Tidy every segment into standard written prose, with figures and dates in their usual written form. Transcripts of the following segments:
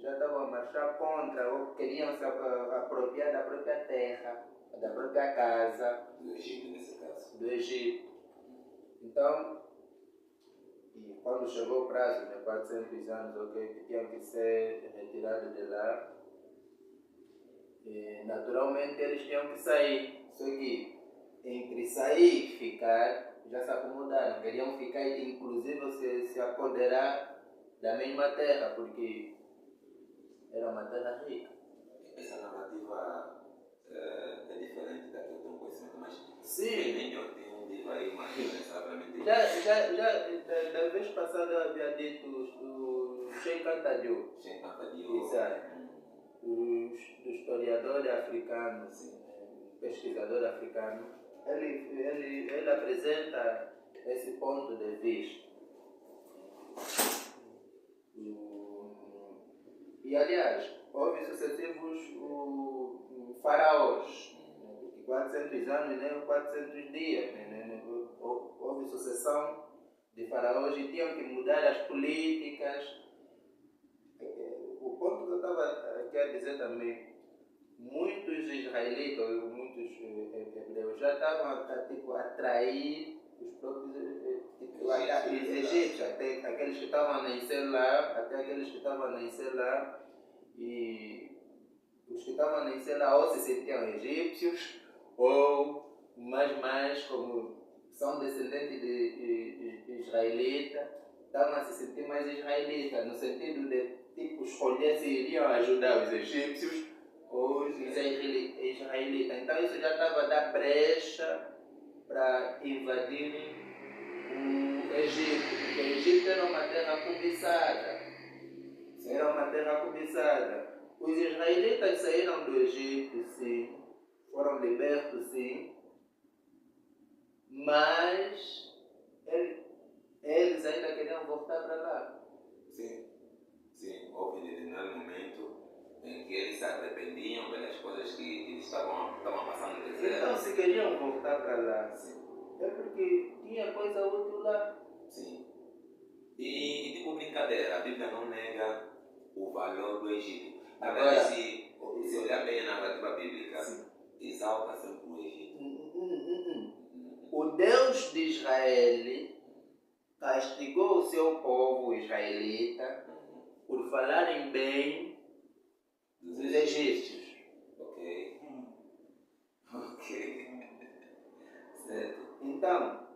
já estavam a marchar contra ou queriam se apropriar da própria terra, da própria casa. Do Egito, nesse caso. Do Egito. Então, e quando chegou o prazo de 400 anos, okay, que tinham que ser retirados de lá, naturalmente eles tinham que sair. Só que entre sair e ficar, já se acomodaram. Queriam ficar e inclusive se apoderar da mesma terra, porque era uma terra rica. Essa narrativa é diferente da que eu tenho conhecimento, mas sim, melhor tem um livro aí, mas necessariamente. Já, da vez passada havia dito o Sheikh Anta Diop. Sheikh Anta Diop. Exato. Do historiador africano, pesquisador africano, ele apresenta esse ponto de vista. E aliás, houve sucessivos faraós, 400 anos, nem 400 dias, houve sucessão de faraós e tinham que mudar as políticas. O ponto que eu estava quer dizer também, muitos israelitas, muitos hebreus já estavam a atrair os próprios egípcios, até aqueles que estavam a nascer lá, e os que estavam a nascer lá ou se sentiam egípcios ou mais como são descendentes de israelita, estavam a se sentir mais israelita, no sentido de tipo escolher se iriam ajudar os egípcios ou os israelitas. Então isso já estava a dar brecha para invadirem o Egito, porque o Egito era uma terra cobiçada. Os israelitas saíram do Egito, sim, foram libertos, sim, mas eles ainda queriam voltar para lá. Sim, houve um determinado momento em que eles se arrependiam pelas coisas que eles estavam passando no deserto. Então, se queriam voltar para lá, sim, é porque tinha coisa útil lá. Sim. E tipo brincadeira, a Bíblia não nega o valor do Egito. Agora, se olhar bem a narrativa bíblica, sim, exalta sempre o Egito. O Deus de Israel castigou o seu povo israelita por falarem bem dos egípcios. Ok. Certo. Então,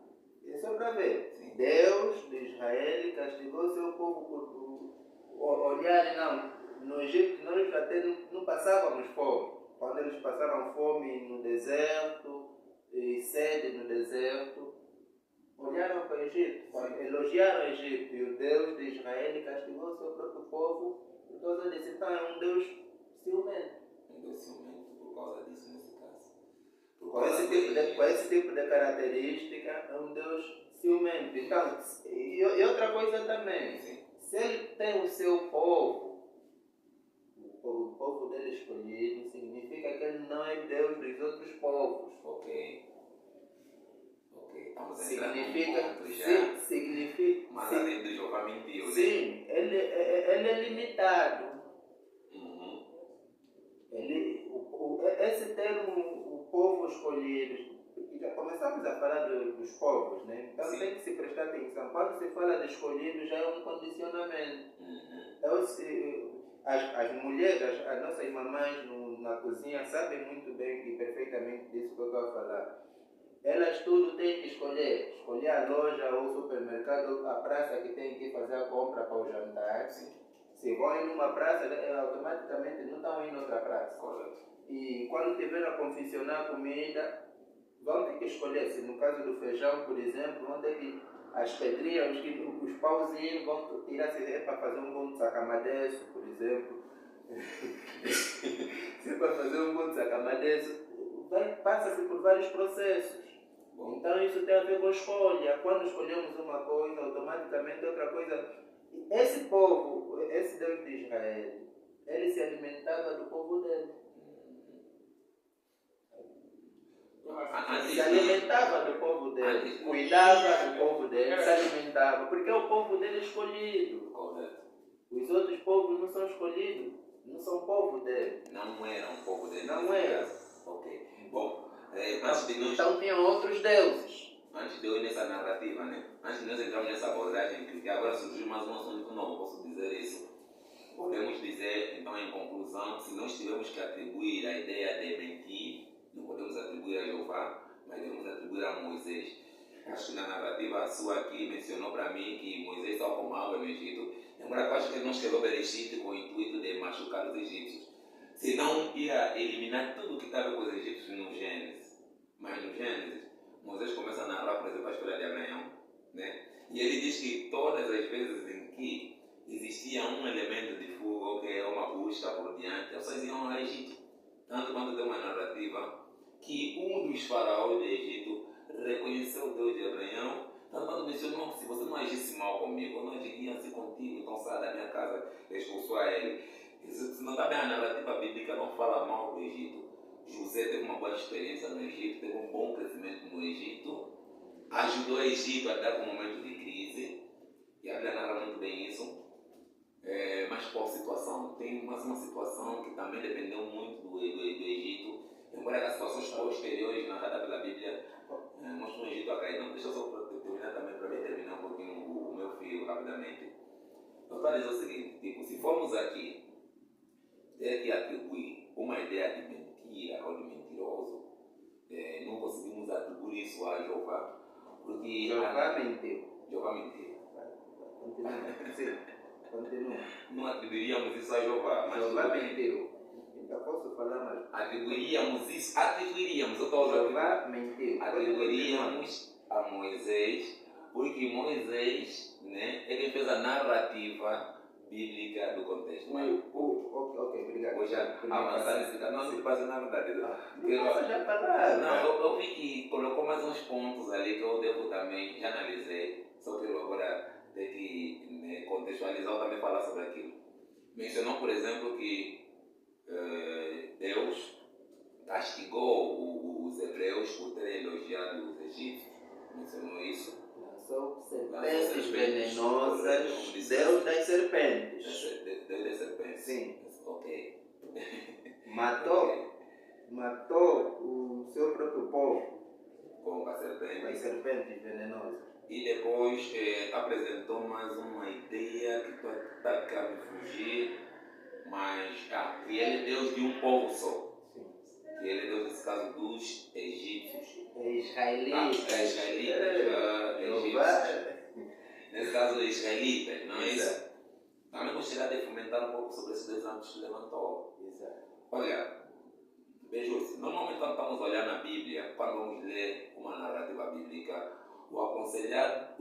é só para ver. Sim. Deus de Israel castigou o seu povo por olharem, no Egito nós até não passávamos fome. Quando eles passaram fome no deserto, e sede no deserto, olharam para o Egito, elogiaram o Egito, e o Deus de Israel castigou o seu próprio povo por causa disso. Então é um Deus ciumento. Um Deus ciumento por causa disso, nesse caso. Com esse tipo de característica, é um Deus ciumento. Então, e outra coisa também, sim, se ele tem o seu povo, o povo dele escolhido, significa que ele não é Deus dos outros povos. Ok. Significa. Mas além do Jeová mentiu, sim, ele é limitado. Esse termo, o povo escolhido, já começamos a falar dos povos, né? Então sim, tem que se prestar atenção. Quando se fala de escolhido, já é um condicionamento. Então, as mulheres, as nossas mamães na cozinha sabem muito bem e perfeitamente disso que eu estou a falar. Elas tudo têm que escolher a loja ou o supermercado, a praça que tem que fazer a compra para o jantar. Sim. Se vão ir numa praça, automaticamente não estão indo em outra praça. Correto. E quando tiver a confeccionar a comida, vão ter que escolher. Se no caso do feijão, por exemplo, vão ter que as pedrinhas, os pauzinhos, vão tirar se para fazer um bom sacamadeço, por exemplo. Se é para fazer um bom sacamadeço, passa-se por vários processos. Então isso tem a ver com escolha. Quando escolhemos uma coisa, automaticamente outra coisa. Esse povo, esse Deus de Israel, ele se alimentava do povo dele. Se alimentava do povo dele, cuidava do povo dele, se alimentava, porque é o povo dele escolhido. Os outros povos não são escolhidos, não são povo dele. Não era um povo dele. Não era. Ok. Bom, antes de nós... Então tinham outros deuses. Antes de eu ir nessa narrativa, né? Antes de nós entrarmos nessa abordagem, que agora surgiu mais um assunto novo, posso dizer isso. Podemos dizer, então, em conclusão, que se nós tivermos que atribuir a ideia de mentir, não podemos atribuir a Jeová, mas devemos atribuir a Moisés. Acho que na narrativa sua aqui mencionou para mim que Moisés só com água no Egito. Embora eu acho que ele não escreveu Bereshit com o intuito de machucar os egípcios. Senão ia eliminar tudo que estava com os egípcios no Gênesis. Mas no Gênesis, Moisés começa a narrar, por exemplo, a história de Abraão. Né? E ele diz que todas as vezes em que existia um elemento de fogo, que é uma busca por diante, eles iam ao Egito. Tanto quando tem uma narrativa que um dos faraós do Egito reconheceu o Deus de Abraão, tanto quando mencionou que se você não agisse mal comigo, eu não agiria assim contigo, então sai da minha casa e expulsou a ele. Se não está bem a narrativa bíblica, não fala mal do Egito. José teve uma boa experiência no Egito, teve um bom crescimento no Egito, ajudou o Egito a dar um momento de crise, e a Bíblia narra muito bem isso. Mas qual situação? Tem mais uma situação que também dependeu muito do Egito, embora as situações posteriores narradas pela Bíblia mostram o Egito a cair. Não, deixa eu só terminar também, para mim terminar um pouquinho o meu fio rapidamente. Eu estou a dizer o seguinte, tipo, se formos aqui ter que atribuir uma ideia de mentira ou de mentiroso, não conseguimos atribuir isso a Jeová, porque Jeová mentiu. Jeová mentiu. Continua. Não atribuiríamos isso a Jeová, mas Jeová mentiu. Então posso falar mais? Atribuiríamos isso, eu estou usando. Jeová mentiu. Atribuiríamos a Moisés, porque Moisés, né, é quem fez a narrativa bíblica do contexto. Mas, ok, obrigado. Vou já avançar nesse caso. Não, se passa na verdade. Não, já falaram. Não, eu vi que colocou mais uns pontos ali que eu devo também, já analisei, só quero agora ter que contextualizar ou também falar sobre aquilo. Mencionou, por exemplo, que Deus castigou os hebreus por terem elogiado os egípcios. Mencionou isso. Lançou serpentes venenosas. Deus das serpentes. Deus das serpentes. Sim. Ok. Matou o seu próprio povo Com as serpentes venenosas. E depois apresentou mais uma ideia que está a me fugir, mas que ele é Deus de um povo só. Sim. Que ele é Deus, nesse caso, dos egípcios. Israelitas. Egípcios. Nesse caso, israelitas, não é isso? Também gostaria de fomentar um pouco sobre esses dois âmbitos que levantou. Exato. Olha, veja-se, normalmente quando estamos a olhar na Bíblia, quando vamos ler uma narrativa bíblica, o aconselhado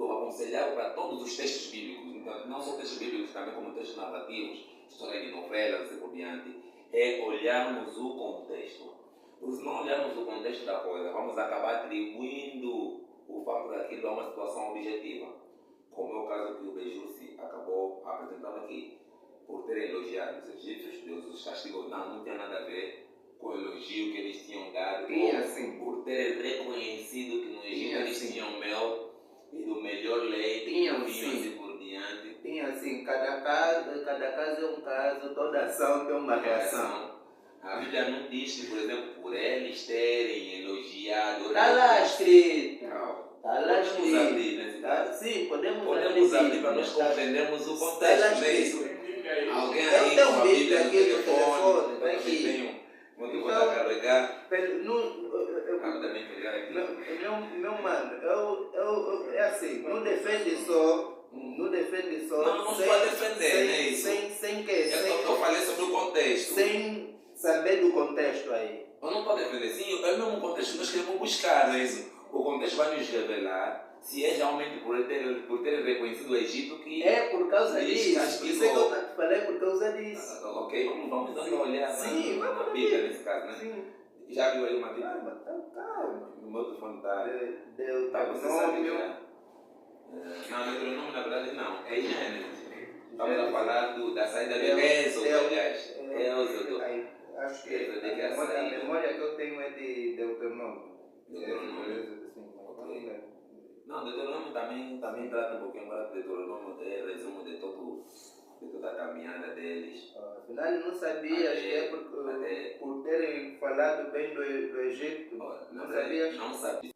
para todos os textos bíblicos, então, não só textos bíblicos, também como textos narrativos, história de novelas e por diante, é olharmos o contexto. Porque se não olharmos o contexto da coisa, vamos acabar atribuindo o fato daquilo a uma situação objetiva, como é o caso que o Bejursi acabou apresentando aqui. Por terem elogiado os egípcios, Deus os castigou. Não tinha nada a ver com o elogio que eles tinham dado, por terem reconhecido que no Egito eles tinham mel e do melhor leite, vinhos e por diante. Tinha assim, cada caso é um caso, toda ação tem uma reação. A Bíblia não diz que, por exemplo, por eles terem elogiado. Está lá escrito. Está lá escrito. Abrir, né? Sim, podemos abrir para nós compreendermos o contexto. Não é isso? Alguém aí tem com a Bíblia no telefone, está aqui. Motivo de carregar. Rapidamente pegar aqui. Meu mano, é assim, não defende só. Não pode defender, né? Isso. Sem que. Eu falei sobre o contexto. Sem saber do contexto aí. Eu não estou defendendo. Sim, é o mesmo contexto que nós queremos buscar, não é isso? O contexto vai nos revelar se é realmente por ter reconhecido o Egito que. É por causa disso. Isso é que eu falei por causa disso. Ok, vamos dar uma olhada na Bíblia nesse caso, né? Sim. Já viu aí uma Bíblia? Calma. O meu telefone está. Você Deuteronômio. sabe já? Não, Deuteronômio na verdade não. É Gênesis. Estamos a falar da saída de Êxodo, aliás. Êxodo. Acho que a memória que eu tenho é de Deuteronômio. Não, Deuteronômio também trata um pouquinho agora de Deuteronômio, é resumo de de toda a caminhada deles. Afinal, não sabias que é por terem falado bem do Egito. Ora, Não na verdade, sabias? não sabia.